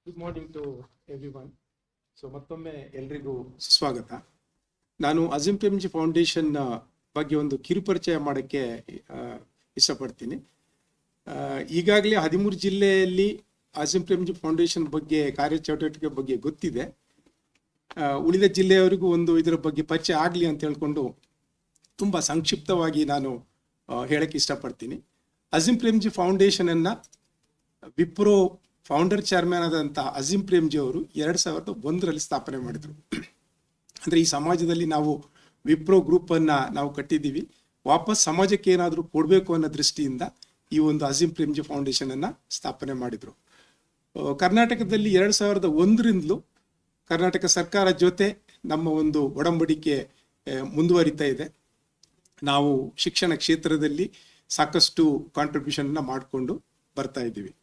Good morning to everyone. So ಮತ್ತೊಮ್ಮೆ ಎಲ್ರಿಗೂ ಸ್ವಾಗತ. ನಾನು ಅಜೀಂ ಪ್ರೇಮ್ಜಿ ಫೌಂಡೇಶನ್ ಬಗ್ಗೆ ಒಂದು ಕಿರುಪರಿಚಯ ಮಾಡೋಕ್ಕೆ ಇಷ್ಟಪಡ್ತೀನಿ. ಈಗಾಗಲೇ 13 ಜಿಲ್ಲೆಯಲ್ಲಿ ಅಜೀಂ ಪ್ರೇಮ್ಜಿ ಫೌಂಡೇಶನ್ ಬಗ್ಗೆ ಕಾರ್ಯಚಟುವಟಿಕೆ ಬಗ್ಗೆ ಗೊತ್ತಿದೆ. ಉಳಿದ ಜಿಲ್ಲೆಯವರಿಗೂ ಒಂದು ಇದರ ಬಗ್ಗೆ ಪರಿಚಯ ಆಗಲಿ ಅಂತ ಹೇಳ್ಕೊಂಡು ತುಂಬ ಸಂಕ್ಷಿಪ್ತವಾಗಿ ನಾನು ಹೇಳಕ್ಕೆ ಇಷ್ಟಪಡ್ತೀನಿ. ಅಜೀಂ ಪ್ರೇಮ್ಜಿ ಫೌಂಡೇಶನನ್ನು ವಿಪ್ರೋ ಫೌಂಡರ್ ಚೇರ್ಮನ್ ಆದಂಥ ಅಜೀಂ ಪ್ರೇಮ್ಜಿ ಅವರು 2001ರಲ್ಲಿ ಸ್ಥಾಪನೆ ಮಾಡಿದರು. ಅಂದರೆ ಈ ಸಮಾಜದಲ್ಲಿ ನಾವು ವಿಪ್ರೋ ಗ್ರೂಪನ್ನು ನಾವು ಕಟ್ಟಿದ್ದೀವಿ, ವಾಪಸ್ ಸಮಾಜಕ್ಕೆ ಏನಾದರೂ ಕೊಡಬೇಕು ಅನ್ನೋ ದೃಷ್ಟಿಯಿಂದ ಈ ಒಂದು ಅಜೀಂ ಪ್ರೇಮ್ಜಿ ಫೌಂಡೇಶನನ್ನು ಸ್ಥಾಪನೆ ಮಾಡಿದರು. ಕರ್ನಾಟಕದಲ್ಲಿ 2001ರಿಂದಲೂ ಕರ್ನಾಟಕ ಸರ್ಕಾರ ಜೊತೆ ನಮ್ಮ ಒಂದು ಒಡಂಬಡಿಕೆ ಮುಂದುವರಿತಾ ಇದೆ. ನಾವು ಶಿಕ್ಷಣ ಕ್ಷೇತ್ರದಲ್ಲಿ ಸಾಕಷ್ಟು ಕಾಂಟ್ರಿಬ್ಯೂಷನ್ನ ಮಾಡಿಕೊಂಡು ಬರ್ತಾ ಇದ್ದೀವಿ.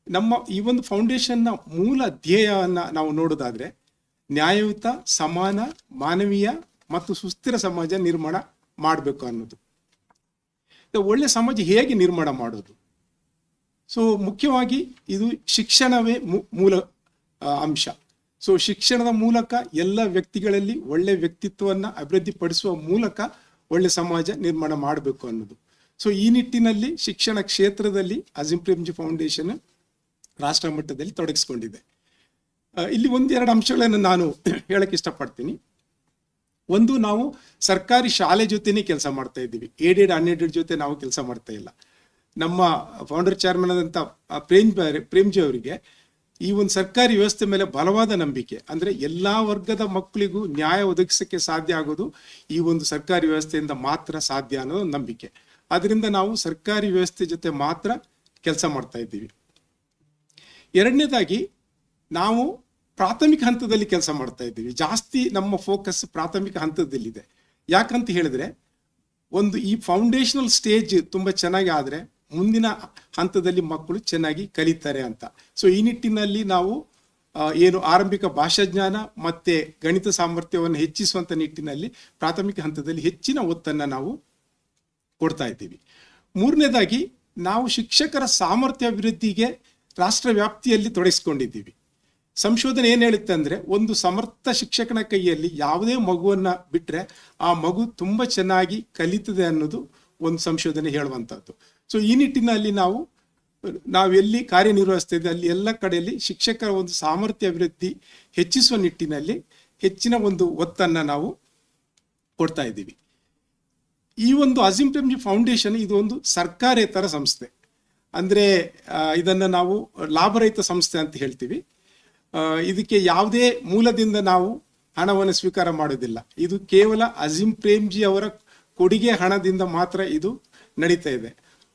ನಮ್ಮ ಈ ಒಂದು ಫೌಂಡೇಶನ್ನ ಮೂಲ ಧ್ಯೇಯವನ್ನು ನಾವು ನೋಡೋದಾದ್ರೆ ನ್ಯಾಯಯುತ, ಸಮಾನ, ಮಾನವೀಯ ಮತ್ತು ಸುಸ್ಥಿರ ಸಮಾಜ ನಿರ್ಮಾಣ ಮಾಡಬೇಕು ಅನ್ನೋದು. ಒಳ್ಳೆ ಸಮಾಜ ಹೇಗೆ ನಿರ್ಮಾಣ ಮಾಡೋದು? ಸೊ ಮುಖ್ಯವಾಗಿ ಇದು ಶಿಕ್ಷಣವೇ ಮೂಲ ಅಂಶ. ಸೊ ಶಿಕ್ಷಣದ ಮೂಲಕ ಎಲ್ಲ ವ್ಯಕ್ತಿಗಳಲ್ಲಿ ಒಳ್ಳೆ ವ್ಯಕ್ತಿತ್ವವನ್ನು ಅಭಿವೃದ್ಧಿಪಡಿಸುವ ಮೂಲಕ ಒಳ್ಳೆ ಸಮಾಜ ನಿರ್ಮಾಣ ಮಾಡಬೇಕು ಅನ್ನೋದು. ಸೊ ಈ ನಿಟ್ಟಿನಲ್ಲಿ ಶಿಕ್ಷಣ ಕ್ಷೇತ್ರದಲ್ಲಿ ಅಜೀಂ ಪ್ರೇಮ್ಜಿ ಫೌಂಡೇಶನ್ ರಾಷ್ಟ್ರ ಮಟ್ಟದಲ್ಲಿ ತೊಡಗಿಸ್ಕೊಂಡಿದೆ. ಇಲ್ಲಿ 1-2 ಅಂಶಗಳನ್ನು ನಾನು ಹೇಳಕ್ಕೆ ಇಷ್ಟಪಡ್ತೀನಿ. ಒಂದು, ನಾವು ಸರ್ಕಾರಿ ಶಾಲೆ ಜೊತೆನೇ ಕೆಲಸ ಮಾಡ್ತಾ ಇದ್ದೀವಿ, ಏಡೆಡ್ ಅನ್ಏಡೆಡ್ ಜೊತೆ ನಾವು ಕೆಲಸ ಮಾಡ್ತಾ ಇಲ್ಲ. ನಮ್ಮ ಫೌಂಡರ್ ಚೇರ್ಮನ್ ಆದಂಥ ಪ್ರೇಮ್ಜಿ ಅವರಿಗೆ ಈ ಒಂದು ಸರ್ಕಾರಿ ವ್ಯವಸ್ಥೆ ಮೇಲೆ ಬಲವಾದ ನಂಬಿಕೆ. ಅಂದರೆ ಎಲ್ಲ ವರ್ಗದ ಮಕ್ಕಳಿಗೂ ನ್ಯಾಯ ಒದಗಿಸೋಕ್ಕೆ ಸಾಧ್ಯ ಆಗೋದು ಈ ಒಂದು ಸರ್ಕಾರಿ ವ್ಯವಸ್ಥೆಯಿಂದ ಮಾತ್ರ ಸಾಧ್ಯ ಅನ್ನೋ ನಂಬಿಕೆ. ಅದರಿಂದ ನಾವು ಸರ್ಕಾರಿ ವ್ಯವಸ್ಥೆ ಜೊತೆ ಮಾತ್ರ ಕೆಲಸ ಮಾಡ್ತಾ ಇದ್ದೀವಿ. ಎರಡನೇದಾಗಿ, ನಾವು ಪ್ರಾಥಮಿಕ ಹಂತದಲ್ಲಿ ಕೆಲಸ ಮಾಡ್ತಾ ಇದ್ದೀವಿ. ಜಾಸ್ತಿ ನಮ್ಮ ಫೋಕಸ್ ಪ್ರಾಥಮಿಕ ಹಂತದಲ್ಲಿದೆ. ಯಾಕಂತ ಹೇಳಿದ್ರೆ, ಒಂದು ಈ ಫೌಂಡೇಶನಲ್ ಸ್ಟೇಜ್ ತುಂಬ ಚೆನ್ನಾಗಿ ಆದರೆ ಮುಂದಿನ ಹಂತದಲ್ಲಿ ಮಕ್ಕಳು ಚೆನ್ನಾಗಿ ಕಲಿತಾರೆ ಅಂತ. ಸೊ ಈ ನಿಟ್ಟಿನಲ್ಲಿ ನಾವು ಏನು ಆರಂಭಿಕ ಭಾಷಾಜ್ಞಾನ ಮತ್ತು ಗಣಿತ ಸಾಮರ್ಥ್ಯವನ್ನು ಹೆಚ್ಚಿಸುವಂಥ ನಿಟ್ಟಿನಲ್ಲಿ ಪ್ರಾಥಮಿಕ ಹಂತದಲ್ಲಿ ಹೆಚ್ಚಿನ ಒತ್ತನ್ನು ನಾವು ಕೊಡ್ತಾ ಇದ್ದೀವಿ. ಮೂರನೇದಾಗಿ, ನಾವು ಶಿಕ್ಷಕರ ಸಾಮರ್ಥ್ಯ ಅಭಿವೃದ್ಧಿಗೆ ರಾಷ್ಟ್ರ ವ್ಯಾಪ್ತಿಯಲ್ಲಿ ತೊಡಗಿಸ್ಕೊಂಡಿದ್ದೀವಿ. ಸಂಶೋಧನೆ ಏನು ಹೇಳುತ್ತೆ ಅಂದರೆ, ಒಂದು ಸಮರ್ಥ ಶಿಕ್ಷಕನ ಕೈಯಲ್ಲಿ ಯಾವುದೇ ಮಗುವನ್ನು ಬಿಟ್ಟರೆ ಆ ಮಗು ತುಂಬ ಚೆನ್ನಾಗಿ ಕಲಿತದೆ ಅನ್ನೋದು ಒಂದು ಸಂಶೋಧನೆ ಹೇಳುವಂಥದ್ದು. ಸೊ ಈ ನಿಟ್ಟಿನಲ್ಲಿ ನಾವು ಎಲ್ಲಿ ಕಾರ್ಯನಿರ್ವಹಿಸ್ತಾ ಇದ್ದೀವಿ ಅಲ್ಲಿ ಎಲ್ಲ ಕಡೆಯಲ್ಲಿ ಶಿಕ್ಷಕರ ಒಂದು ಸಾಮರ್ಥ್ಯ ಅಭಿವೃದ್ಧಿ ಹೆಚ್ಚಿಸುವ ನಿಟ್ಟಿನಲ್ಲಿ ಹೆಚ್ಚಿನ ಒಂದು ಒತ್ತನ್ನು ನಾವು ಕೊಡ್ತಾ ಇದ್ದೀವಿ. ಈ ಒಂದು ಅಜೀಂ ಪ್ರೇಮ್ಜಿ ಫೌಂಡೇಶನ್ ಇದು ಒಂದು ಸರ್ಕಾರೇತರ ಸಂಸ್ಥೆ. ಅಂದರೆ ಇದನ್ನು ನಾವು ಲಾಭರಹಿತ ಸಂಸ್ಥೆ ಅಂತ ಹೇಳ್ತೀವಿ. ಇದಕ್ಕೆ ಯಾವುದೇ ಮೂಲದಿಂದ ನಾವು ಹಣವನ್ನು ಸ್ವೀಕಾರ ಮಾಡೋದಿಲ್ಲ. ಇದು ಕೇವಲ ಅಜೀಂ ಪ್ರೇಮ್ಜಿ ಅವರ ಕೊಡುಗೆ ಹಣದಿಂದ ಮಾತ್ರ ಇದು ನಡೀತಾ ಇದೆ.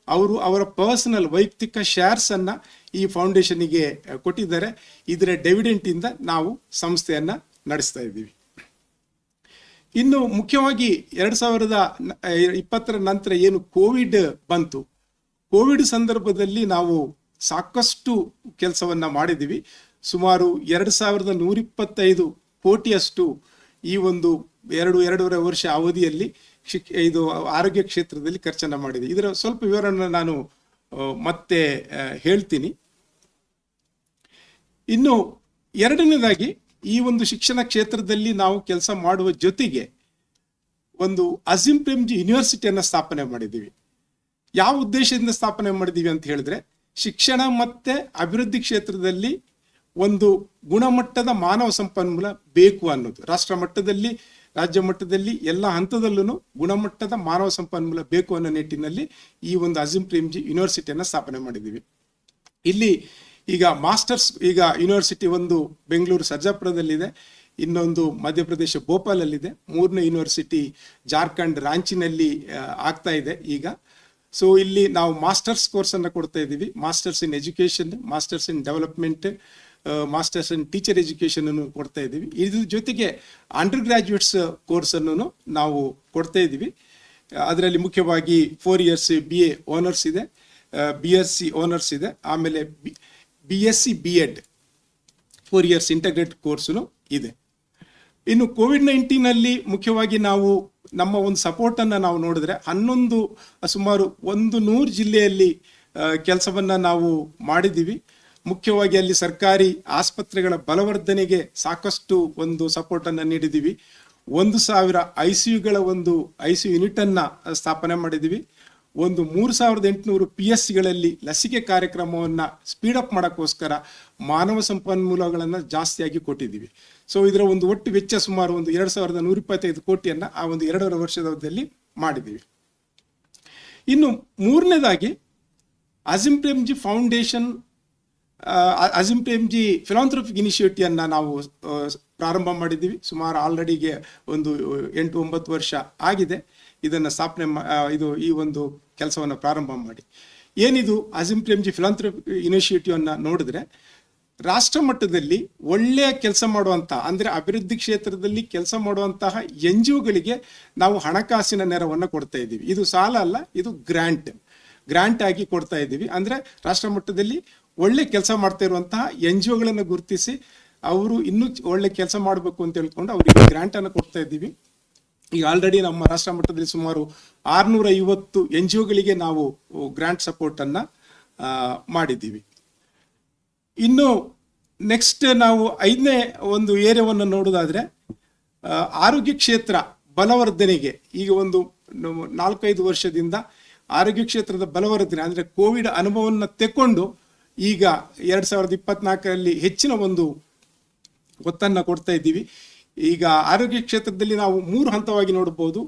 ಅವರು ಅವರ ಪರ್ಸನಲ್ ವೈಯಕ್ತಿಕ ಶೇರ್ಸನ್ನು ಈ ಫೌಂಡೇಶನ್ನಿಗೆ ಕೊಟ್ಟಿದ್ದಾರೆ. ಇದರ ಡಿವಿಡೆಂಟಿಂದ ನಾವು ಸಂಸ್ಥೆಯನ್ನು ನಡೆಸ್ತಾ ಇದ್ದೀವಿ. ಇನ್ನು ಮುಖ್ಯವಾಗಿ 2020ರ ನಂತರ ಏನು ಕೋವಿಡ್ ಬಂತು, ಕೋವಿಡ್ ಸಂದರ್ಭದಲ್ಲಿ ನಾವು ಸಾಕಷ್ಟು ಕೆಲಸವನ್ನು ಮಾಡಿದ್ದೀವಿ. ಸುಮಾರು 2125 ಕೋಟಿಯಷ್ಟು ಈ ಒಂದು 2.5 ವರ್ಷ ಅವಧಿಯಲ್ಲಿ ಇದು ಆರೋಗ್ಯ ಕ್ಷೇತ್ರದಲ್ಲಿ ಖರ್ಚನ್ನು ಮಾಡಿದೆ. ಇದರ ಸ್ವಲ್ಪ ವಿವರವನ್ನು ನಾನು ಮತ್ತೆ ಹೇಳ್ತೀನಿ. ಇನ್ನು ಎರಡನೇದಾಗಿ, ಈ ಒಂದು ಶಿಕ್ಷಣ ಕ್ಷೇತ್ರದಲ್ಲಿ ನಾವು ಕೆಲಸ ಮಾಡುವ ಜೊತೆಗೆ ಒಂದು ಅಜೀಂ ಪ್ರೇಮ್ಜಿ ಯೂನಿವರ್ಸಿಟಿಯನ್ನು ಸ್ಥಾಪನೆ ಮಾಡಿದ್ದೀವಿ. ಯಾವ ಉದ್ದೇಶದಿಂದ ಸ್ಥಾಪನೆ ಮಾಡಿದ್ದೀವಿ ಅಂತ ಹೇಳಿದ್ರೆ, ಶಿಕ್ಷಣ ಮತ್ತು ಅಭಿವೃದ್ಧಿ ಕ್ಷೇತ್ರದಲ್ಲಿ ಒಂದು ಗುಣಮಟ್ಟದ ಮಾನವ ಸಂಪನ್ಮೂಲ ಬೇಕು ಅನ್ನೋದು. ರಾಷ್ಟ್ರ ಮಟ್ಟದಲ್ಲಿ, ರಾಜ್ಯ ಮಟ್ಟದಲ್ಲಿ ಎಲ್ಲ ಹಂತದಲ್ಲೂ ಗುಣಮಟ್ಟದ ಮಾನವ ಸಂಪನ್ಮೂಲ ಬೇಕು ಅನ್ನೋ ನಿಟ್ಟಿನಲ್ಲಿ ಈ ಒಂದು ಅಜೀಂ ಪ್ರೇಮ್ಜಿ ಯೂನಿವರ್ಸಿಟಿಯನ್ನು ಸ್ಥಾಪನೆ ಮಾಡಿದ್ದೀವಿ. ಇಲ್ಲಿ ಈಗ ಯೂನಿವರ್ಸಿಟಿ ಒಂದು ಬೆಂಗಳೂರು ಸರ್ಜಾಪುರದಲ್ಲಿದೆ, ಇನ್ನೊಂದು ಮಧ್ಯಪ್ರದೇಶ ಭೋಪಾಲಲ್ಲಿದೆ, 3ನೇ ಯೂನಿವರ್ಸಿಟಿ ಜಾರ್ಖಂಡ್ ರಾಂಚಿನಲ್ಲಿ ಆಗ್ತಾ ಇದೆ ಈಗ. ಸೊ ಇಲ್ಲಿ ನಾವು ಮಾಸ್ಟರ್ಸ್ ಕೋರ್ಸನ್ನು ಕೊಡ್ತಾ ಇದ್ದೀವಿ. Masters in education, masters in development, masters in teacher education ಅನ್ನು ಕೊಡ್ತಾ ಇದ್ದೀವಿ. ಇದ್ರ ಜೊತೆಗೆ ಅಂಡರ್ ಗ್ರಾಜ್ಯುಯೇಟ್ಸ್ ಕೋರ್ಸನ್ನು ನಾವು ಕೊಡ್ತಾ ಇದ್ದೀವಿ. ಅದರಲ್ಲಿ ಮುಖ್ಯವಾಗಿ 4 years BA ಆನರ್ಸ್ ಇದೆ, BSc ಆನರ್ಸ್ ಇದೆ, ಆಮೇಲೆ BSc BEd 4 years integrated course ಇದೆ. ಇನ್ನು ಕೋವಿಡ್-19ನಲ್ಲಿ ಮುಖ್ಯವಾಗಿ ನಾವು ನಮ್ಮ ಒಂದು ಸಪೋರ್ಟನ್ನು ನಾವು ನೋಡಿದ್ರೆ ಸುಮಾರು 100 ಜಿಲ್ಲೆಯಲ್ಲಿ ಕೆಲಸವನ್ನು ನಾವು ಮಾಡಿದ್ದೀವಿ. ಮುಖ್ಯವಾಗಿ ಅಲ್ಲಿ ಸರ್ಕಾರಿ ಆಸ್ಪತ್ರೆಗಳ ಬಲವರ್ಧನೆಗೆ ಸಾಕಷ್ಟು ಒಂದು ಸಪೋರ್ಟ್ ಅನ್ನ ನೀಡಿದ್ದೀವಿ. 1,000 ICUಗಳ ಒಂದು ICU ಯೂನಿಟ್ ಅನ್ನ ಸ್ಥಾಪನೆ ಮಾಡಿದ್ದೀವಿ. 3,800 PSCಗಳಲ್ಲಿ ಲಸಿಕೆ ಕಾರ್ಯಕ್ರಮವನ್ನ ಸ್ಪೀಡ್ ಅಪ್ ಮಾಡೋಕ್ಕೋಸ್ಕರ ಮಾನವ ಸಂಪನ್ಮೂಲಗಳನ್ನ ಜಾಸ್ತಿಯಾಗಿ ಕೊಟ್ಟಿದ್ದೀವಿ. ಸೊ ಇದರ ಒಂದು ಒಟ್ಟು ವೆಚ್ಚ ಸುಮಾರು 2,125 ಕೋಟಿಯನ್ನ ಆ ಒಂದು 2.5 ವರ್ಷದ ಅವಧಿಯಲ್ಲಿ ಮಾಡಿದ್ದೀವಿ. ಇನ್ನು ಮೂರನೇದಾಗಿ ಅಜಿಂ ಪ್ರೇಮ್ಜಿ ಫೌಂಡೇಶನ್, ಅಜಿಂ ಪ್ರೇಮ್ಜಿ ಫಿಲಾಂಥ್ರಪಿಕ್ ಇನಿಷಿಯೇಟಿವ್ ಅನ್ನ ನಾವು ಪ್ರಾರಂಭ ಮಾಡಿದ್ದೀವಿ. ಸುಮಾರು ಆಲ್ರೆಡಿಗೆ ಒಂದು 8-9 ವರ್ಷ ಆಗಿದೆ ಇದನ್ನ ಸ್ಥಾಪನೆ ಈ ಒಂದು ಕೆಲಸವನ್ನು ಪ್ರಾರಂಭ ಮಾಡಿ. ಏನಿದು ಅಜಿಂ ಪ್ರೇಮ್ಜಿ ಫಿಲಾಂಥ್ರಪಿಕ್ ಇನಿಷಿಯೇಟಿವ್ ಅನ್ನ ನೋಡಿದ್ರೆ, ರಾಷ್ಟ್ರ ಮಟ್ಟದಲ್ಲಿ ಒಳ್ಳೆಯ ಕೆಲಸ ಮಾಡುವಂತಹ, ಅಂದ್ರೆ ಅಭಿವೃದ್ಧಿ ಕ್ಷೇತ್ರದಲ್ಲಿ ಕೆಲಸ ಮಾಡುವಂತಹ NGOಗಳಿಗೆ ನಾವು ಹಣಕಾಸಿನ ನೆರವನ್ನು ಕೊಡ್ತಾ ಇದ್ದೀವಿ. ಇದು ಸಾಲ ಅಲ್ಲ, ಇದು ಗ್ರಾಂಟ್ ಆಗಿ ಕೊಡ್ತಾ ಇದ್ದೀವಿ. ಅಂದ್ರೆ ರಾಷ್ಟ್ರ ಮಟ್ಟದಲ್ಲಿ ಒಳ್ಳೆ ಕೆಲಸ ಮಾಡ್ತಾ ಇರುವಂತಹ NGOಗಳನ್ನು ಗುರುತಿಸಿ ಅವರು ಇನ್ನೂ ಒಳ್ಳೆ ಕೆಲಸ ಮಾಡಬೇಕು ಅಂತ ಹೇಳ್ಕೊಂಡು ಅವರಿಗೆ ಗ್ರಾಂಟ್ ಅನ್ನು ಕೊಡ್ತಾ ಇದ್ದೀವಿ. ಈಗ ಆಲ್ರೆಡಿ ನಮ್ಮ ರಾಷ್ಟ್ರ ಮಟ್ಟದಲ್ಲಿ ಸುಮಾರು 650 NGOಗಳಿಗೆ ನಾವು ಗ್ರಾಂಟ್ ಸಪೋರ್ಟ್ ಅನ್ನ ಮಾಡಿದ್ದೀವಿ. ಇನ್ನು ನೆಕ್ಸ್ಟ್ ನಾವು 5ನೇ ಒಂದು ಏರಿಯಾವನ್ನು ನೋಡೋದಾದ್ರೆ, ಆರೋಗ್ಯ ಕ್ಷೇತ್ರ ಬಲವರ್ಧನೆಗೆ ಈಗ ಒಂದು 4-5 ವರ್ಷದಿಂದ ಆರೋಗ್ಯ ಕ್ಷೇತ್ರದ ಬಲವರ್ಧನೆ ಅಂದ್ರೆ ಕೋವಿಡ್ ಅನುಭವವನ್ನು ತೆಕ್ಕೊಂಡು ಈಗ 2024ರಲ್ಲಿ ಹೆಚ್ಚಿನ ಒಂದು ಒತ್ತನ್ನ ಕೊಡ್ತಾ ಇದ್ದೀವಿ. ಈಗ ಆರೋಗ್ಯ ಕ್ಷೇತ್ರದಲ್ಲಿ ನಾವು 3 ಹಂತವಾಗಿ ನೋಡಬಹುದು.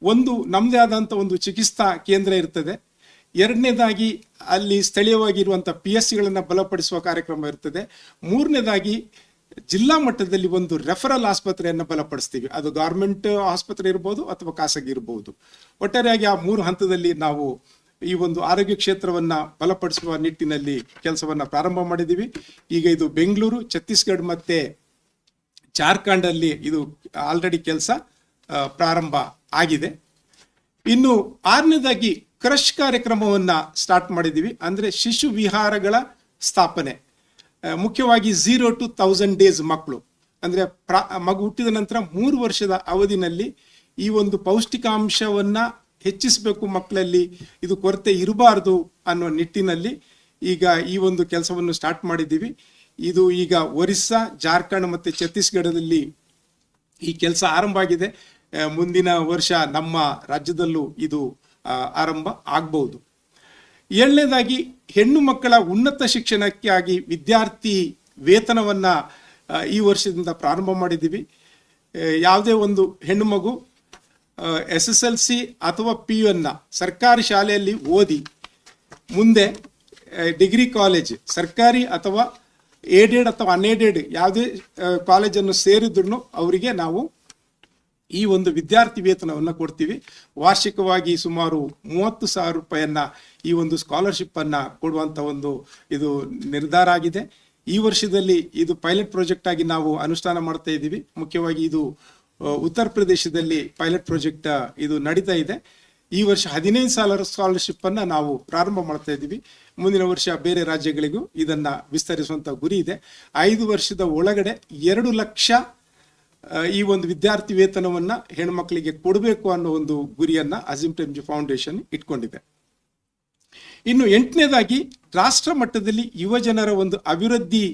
ಒಂದು, ನಮ್ಮದೇ ಆದಂಥ ಒಂದು ಚಿಕಿತ್ಸಾ ಕೇಂದ್ರ ಇರ್ತದೆ. ಎರಡನೇದಾಗಿ ಅಲ್ಲಿ ಸ್ಥಳೀಯವಾಗಿರುವಂಥ PSCಗಳನ್ನು ಬಲಪಡಿಸುವ ಕಾರ್ಯಕ್ರಮ ಇರ್ತದೆ. ಮೂರನೇದಾಗಿ ಜಿಲ್ಲಾ ಮಟ್ಟದಲ್ಲಿ ಒಂದು ರೆಫರಲ್ ಆಸ್ಪತ್ರೆಯನ್ನು ಬಲಪಡಿಸ್ತೀವಿ. ಅದು ಗವರ್ಮೆಂಟ್ ಆಸ್ಪತ್ರೆ ಇರ್ಬೋದು ಅಥವಾ ಖಾಸಗಿ ಇರ್ಬೋದು. ಒಟ್ಟಾರೆಯಾಗಿ ಆ 3 ಹಂತದಲ್ಲಿ ನಾವು ಈ ಒಂದು ಆರೋಗ್ಯ ಕ್ಷೇತ್ರವನ್ನ ಬಲಪಡಿಸುವ ನಿಟ್ಟಿನಲ್ಲಿ ಕೆಲಸವನ್ನ ಪ್ರಾರಂಭ ಮಾಡಿದ್ದೀವಿ. ಈಗ ಇದು ಬೆಂಗಳೂರು, ಛತ್ತೀಸ್ಗಢ ಮತ್ತೆ ಜಾರ್ಖಂಡ್ ಅಲ್ಲಿ ಇದು ಆಲ್ರೆಡಿ ಕೆಲಸ ಪ್ರಾರಂಭ ಆಗಿದೆ. ಇನ್ನು 6ನೇದಾಗಿ ಕ್ರಶ್ ಕಾರ್ಯಕ್ರಮವನ್ನ ಸ್ಟಾರ್ಟ್ ಮಾಡಿದ್ದೀವಿ. ಅಂದ್ರೆ ಶಿಶು ವಿಹಾರಗಳ ಸ್ಥಾಪನೆ, ಮುಖ್ಯವಾಗಿ 0 to 1000 days ಮಕ್ಕಳು, ಅಂದ್ರೆ ಮಗು ಹುಟ್ಟಿದ ನಂತರ 3 ವರ್ಷದ ಅವಧಿನಲ್ಲಿ ಈ ಒಂದು ಪೌಷ್ಟಿಕಾಂಶವನ್ನ ಹೆಚ್ಚಿಸಬೇಕು ಮಕ್ಕಳಲ್ಲಿ, ಇದು ಕೊರತೆ ಇರಬಾರ್ದು ಅನ್ನೋ ನಿಟ್ಟಿನಲ್ಲಿ ಈಗ ಈ ಒಂದು ಕೆಲಸವನ್ನು ಸ್ಟಾರ್ಟ್ ಮಾಡಿದ್ದೀವಿ. ಇದು ಈಗ ಒರಿಸ್ಸಾ, ಜಾರ್ಖಂಡ್ ಮತ್ತೆ ಛತ್ತೀಸ್ಗಢದಲ್ಲಿ ಈ ಕೆಲಸ ಆರಂಭ ಆಗಿದೆ. ಮುಂದಿನ ವರ್ಷ ನಮ್ಮ ರಾಜ್ಯದಲ್ಲೂ ಇದು ಆರಂಭ ಆಗಬಹುದು. 7ನೇದಾಗಿ ಹೆಣ್ಣು ಮಕ್ಕಳ ಉನ್ನತ ಶಿಕ್ಷಣಕ್ಕಾಗಿ ವಿದ್ಯಾರ್ಥಿ ವೇತನವನ್ನ ಈ ವರ್ಷದಿಂದ ಪ್ರಾರಂಭ ಮಾಡಿದ್ದೀವಿ. ಯಾವುದೇ ಒಂದು ಹೆಣ್ಣು ಮಗು SSLC ಅಥವಾ PU ಅನ್ನ ಸರ್ಕಾರಿ ಶಾಲೆಯಲ್ಲಿ ಓದಿ ಮುಂದೆ ಡಿಗ್ರಿ ಕಾಲೇಜ್, ಸರ್ಕಾರಿ ಅಥವಾ ಏಡೆಡ್ ಅಥವಾ ಅನ್ಏಡೆಡ್ ಯಾವುದೇ ಕಾಲೇಜನ್ನು ಸೇರಿದ್ರು ಅವರಿಗೆ ನಾವು ಈ ಒಂದು ವಿದ್ಯಾರ್ಥಿ ವೇತನವನ್ನು ಕೊಡ್ತೀವಿ. ವಾರ್ಷಿಕವಾಗಿ ಸುಮಾರು 30,000 ರೂಪಾಯಿಯನ್ನ ಈ ಒಂದು ಸ್ಕಾಲರ್ಶಿಪ್ ಅನ್ನ ಕೊಡುವಂತ ಒಂದು ಇದು ನಿರ್ಧಾರ ಆಗಿದೆ. ಈ ವರ್ಷದಲ್ಲಿ ಇದು ಪೈಲಟ್ ಪ್ರಾಜೆಕ್ಟ್ ಆಗಿ ನಾವು ಅನುಷ್ಠಾನ ಮಾಡ್ತಾ ಇದ್ದೀವಿ. ಮುಖ್ಯವಾಗಿ ಇದು ಉತ್ತರ ಪ್ರದೇಶದಲ್ಲಿ ಪೈಲಟ್ ಪ್ರಾಜೆಕ್ಟ್ ಇದು ನಡೀತಾ ಇದೆ. ಈ ವರ್ಷ 15,000 ಸ್ಕಾಲರ್ಶಿಪ್ ಅನ್ನ ನಾವು ಪ್ರಾರಂಭ ಮಾಡ್ತಾ ಇದ್ದೀವಿ. ಮುಂದಿನ ವರ್ಷ ಬೇರೆ ರಾಜ್ಯಗಳಿಗೂ ಇದನ್ನ ವಿಸ್ತರಿಸುವಂತ ಗುರಿ ಇದೆ. 5 ವರ್ಷದ ಒಳಗಡೆ 2 ಲಕ್ಷ ಈ ಒಂದು ವಿದ್ಯಾರ್ಥಿ ವೇತನವನ್ನ ಹೆಣ್ಮಕ್ಳಿಗೆ ಕೊಡಬೇಕು ಅನ್ನೋ ಒಂದು ಗುರಿಯನ್ನ ಅಜಿಂ ಪ್ರೇಮ್ಜಿ ಫೌಂಡೇಶನ್ ಇಟ್ಕೊಂಡಿದೆ. ಇನ್ನು 8ನೇದಾಗಿ ರಾಷ್ಟ್ರ ಮಟ್ಟದಲ್ಲಿ ಯುವ ಜನರ ಒಂದು ಅಭಿವೃದ್ಧಿ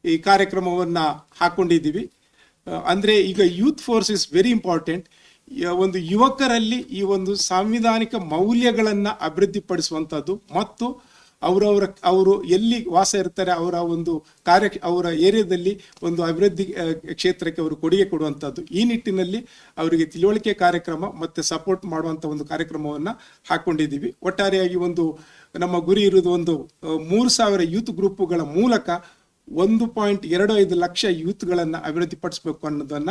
ಈ ಕಾರ್ಯಕ್ರಮವನ್ನ ಹಾಕೊಂಡಿದ್ದೀವಿ. ಅಂದ್ರೆ ಈಗ youth force is very important. ಒಂದು ಯುವಕರಲ್ಲಿ ಈ ಒಂದು ಸಾಂವಿಧಾನಿಕ ಮೌಲ್ಯಗಳನ್ನ ಅಭಿವೃದ್ಧಿಪಡಿಸುವಂಥದ್ದು ಮತ್ತು ಅವರು ಎಲ್ಲಿ ವಾಸ ಇರ್ತಾರೆ ಅವರ ಏರಿಯಾದಲ್ಲಿ ಒಂದು ಅಭಿವೃದ್ಧಿ ಕ್ಷೇತ್ರಕ್ಕೆ ಅವರು ಕೊಡುಗೆ ಕೊಡುವಂಥದ್ದು. ಈ ನಿಟ್ಟಿನಲ್ಲಿ ಅವರಿಗೆ ತಿಳುವಳಿಕೆ ಕಾರ್ಯಕ್ರಮ ಮತ್ತೆ ಸಪೋರ್ಟ್ ಮಾಡುವಂತ ಒಂದು ಕಾರ್ಯಕ್ರಮವನ್ನ ಹಾಕೊಂಡಿದ್ದೀವಿ. ಒಟ್ಟಾರೆಯಾಗಿ ನಮ್ಮ ಗುರಿ ಇರುವುದು 3,000 ಯೂತ್ ಗ್ರೂಪ್ಗಳ ಮೂಲಕ 1.25 ಲಕ್ಷ ಯೂತ್ಗಳನ್ನ ಅಭಿವೃದ್ಧಿಪಡಿಸಬೇಕು ಅನ್ನೋದನ್ನ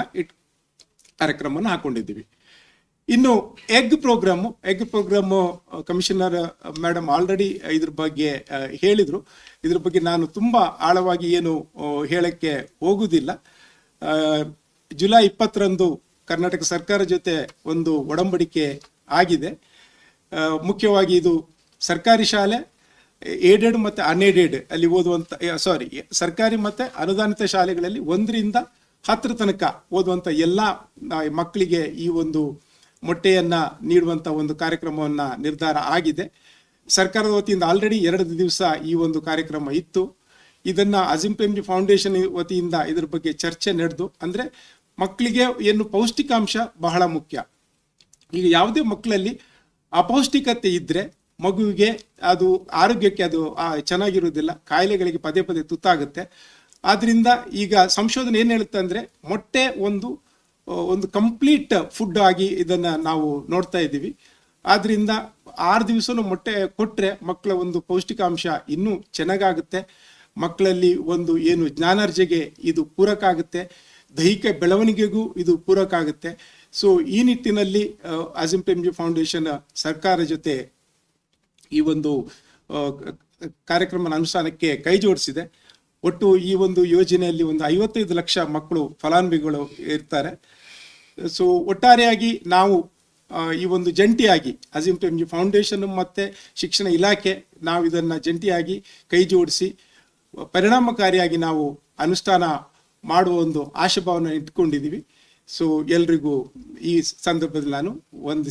ಕಾರ್ಯಕ್ರಮವನ್ನು ಹಾಕೊಂಡಿದ್ದೀವಿ. ಇನ್ನು egg program commissioner madam already ಇದ್ರ ಬಗ್ಗೆ ಹೇಳಿದ್ರು. ಇದ್ರ ಬಗ್ಗೆ ನಾನು ತುಂಬಾ ಆಳವಾಗಿ ಏನು ಹೇಳಕ್ಕೆ ಹೋಗುವುದಿಲ್ಲ. ಜುಲೈ 20ರಂದು ಕರ್ನಾಟಕ ಸರ್ಕಾರ ಜೊತೆ ಒಂದು ಒಡಂಬಡಿಕೆ ಆಗಿದೆ. ಮುಖ್ಯವಾಗಿ ಇದು ಸರ್ಕಾರಿ ಶಾಲೆ, ಏಡೆಡ್ ಮತ್ತೆ ಅನ್ಏಡೆಡ್ ಅಲ್ಲಿ ಓದುವಂತ ಸರ್ಕಾರಿ ಮತ್ತೆ ಅನುದಾನಿತ ಶಾಲೆಗಳಲ್ಲಿ 1ರಿಂದ 10 ತನಕ ಓದುವಂತ ಎಲ್ಲಾ ಮಕ್ಕಳಿಗೆ ಈ ಒಂದು ಮೊಟ್ಟೆಯನ್ನ ನೀಡುವಂತ ಒಂದು ಕಾರ್ಯಕ್ರಮವನ್ನ ನಿರ್ಧಾರ ಆಗಿದೆ. ಸರ್ಕಾರದ ವತಿಯಿಂದ ಆಲ್ರೆಡಿ 2 ದಿವಸ ಈ ಒಂದು ಕಾರ್ಯಕ್ರಮ ಇತ್ತು. ಇದನ್ನ ಅಜಿಂ ಪ್ರೇಮ್ಜಿ ಫೌಂಡೇಶನ್ ವತಿಯಿಂದ ಇದ್ರ ಬಗ್ಗೆ ಚರ್ಚೆ ನಡೆದು, ಅಂದ್ರೆ ಮಕ್ಕಳಿಗೆ ಏನು ಪೌಷ್ಟಿಕಾಂಶ ಬಹಳ ಮುಖ್ಯ. ಈಗ ಯಾವುದೇ ಮಕ್ಕಳಲ್ಲಿ ಅಪೌಷ್ಟಿಕತೆ ಇದ್ರೆ ಮಗುವಿಗೆ ಅದು ಆರೋಗ್ಯಕ್ಕೆ ಅದು ಚೆನ್ನಾಗಿರುವುದಿಲ್ಲ, ಕಾಯಿಲೆಗಳಿಗೆ ಪದೇ ಪದೇ ತುತ್ತಾಗುತ್ತೆ. ಆದ್ರಿಂದ ಈಗ ಸಂಶೋಧನೆ ಏನ್ ಹೇಳುತ್ತೆ ಅಂದ್ರೆ ಮೊಟ್ಟೆ ಒಂದು ಕಂಪ್ಲೀಟ್ ಫುಡ್ ಆಗಿ ಇದನ್ನ ನಾವು ನೋಡ್ತಾ ಇದ್ದೀವಿ. ಆದ್ರಿಂದ 6 ದಿವಸನೂ ಮೊಟ್ಟೆ ಕೊಟ್ರೆ ಮಕ್ಕಳ ಒಂದು ಪೌಷ್ಟಿಕಾಂಶ ಇನ್ನೂ ಚೆನ್ನಾಗಾಗುತ್ತೆ. ಮಕ್ಕಳಲ್ಲಿ ಒಂದು ಏನು ಜ್ಞಾನಾರ್ಜನೆಗೆ ಇದು ಪೂರಕ ಆಗುತ್ತೆ, ದೈಹಿಕ ಬೆಳವಣಿಗೆಗೂ ಇದು ಪೂರಕ ಆಗುತ್ತೆ. ಸೊ ಈ ನಿಟ್ಟಿನಲ್ಲಿ ಅಜಿಂ ಪ್ರೇಮ್ಜಿ ಫೌಂಡೇಶನ್ ಸರ್ಕಾರ ಜೊತೆ ಈ ಒಂದು ಕಾರ್ಯಕ್ರಮ ಅನುಷ್ಠಾನಕ್ಕೆ ಕೈ ಜೋಡಿಸಿದೆ. ಒಟ್ಟು ಈ ಒಂದು ಯೋಜನೆಯಲ್ಲಿ ಒಂದು 55 ಲಕ್ಷ ಮಕ್ಕಳು ಫಲಾನುಭವಿಗಳು ಇರ್ತಾರೆ. ಸೊ ಒಟ್ಟಾರೆಯಾಗಿ ನಾವು ಈ ಒಂದು ಜಂಟಿಯಾಗಿ ಅಜಿಂ ಪ್ರೇಮ್ಜಿ ಫೌಂಡೇಶನ್ ಮತ್ತೆ ಶಿಕ್ಷಣ ಇಲಾಖೆ ನಾವು ಇದನ್ನ ಜಂಟಿಯಾಗಿ ಕೈ ಜೋಡಿಸಿ ಪರಿಣಾಮಕಾರಿಯಾಗಿ ನಾವು ಅನುಷ್ಠಾನ ಮಾಡುವ ಒಂದು ಆಶಾಭಾವನೆ ಇಟ್ಕೊಂಡಿದ್ದೀವಿ. ಸೊ ಎಲ್ರಿಗೂ ಈ ಸಂದರ್ಭದಲ್ಲಿ ನಾನು ವಂದಿಸಿ